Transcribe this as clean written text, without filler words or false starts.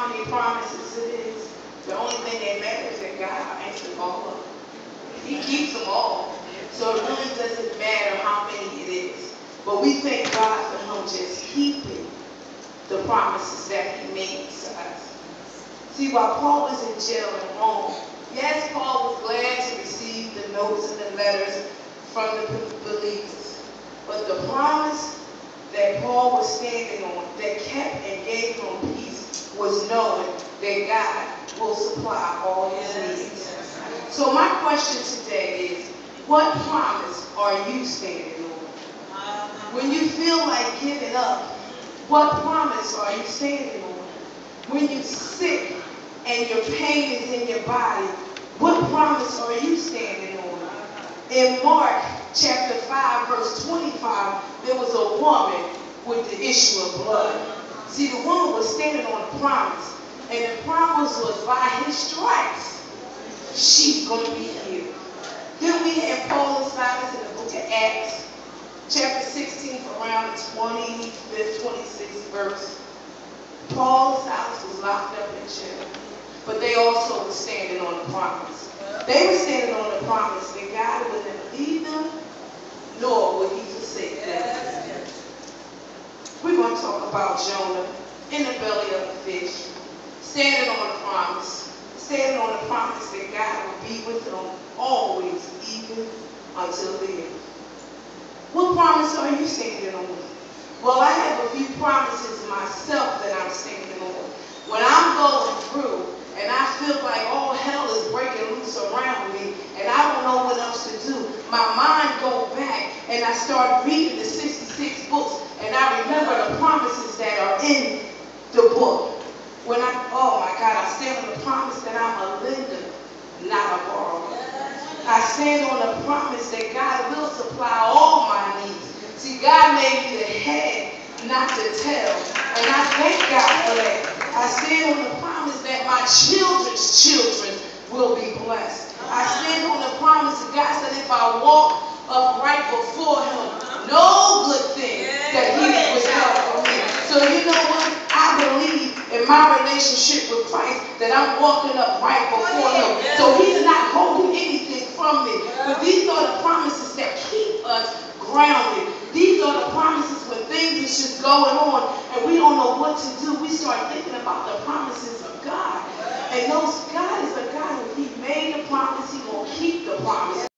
how many promises it is. The only thing that matters is that God answers all of them. He keeps them all. So it really doesn't matter how many it is. But we thank God for him just keeping the promises that he made to us. See, while Paul was in jail in Rome, yes, Paul was glad to receive the notes and the letters from the believers. But the promise that Paul was standing on, that kept and gave him peace, was knowing that God will supply all his needs. So my question today is, what promise are you standing on? When you feel like giving up, what promise are you standing on? When you're sick and your pain is in your body, what promise are you standing on? In Mark chapter 5, verse 25, there was a woman with the issue of blood. See, the woman was standing on a promise, and the promise was by his stripes, she's going to be healed. Then we have Paul and Silas in the book of Acts, chapter 16, around the 25th, 26th verse. Paul and Silas was locked up in jail, but they also were standing on the promise. They were standing on the promise that God would never leave them, nor would he forsake them. We're going to talk about Jonah in the belly of the fish, standing on the promise, standing on the promise that God will be with them always, even until the end. What promise are you standing on? Well, I have a few promises myself that I'm standing on. When I'm going through and I feel like all hell is breaking loose around me and I don't know what else to do, my mind goes back and I start reading the 66 books and I remember the promises that are in the book. When oh my God, I stand on the promise that I'm a lender, not a borrower. I stand on the promise that God will supply all my needs. See, God made me the head, not the tail. And I thank God for that. I stand on the promise that my children's children will be blessed. I stand on the promise that God said if I walk upright before him, no good thing that he would help for me. So you know what? I believe in my relationship with Christ that I'm walking upright before him. So he's not holding anything from me. But these are the promises that keep us grounded. These are the promises when things is just going on and we don't know what to do. We start thinking about the promises of God. And God is a God who he made a promise, he will keep the promise.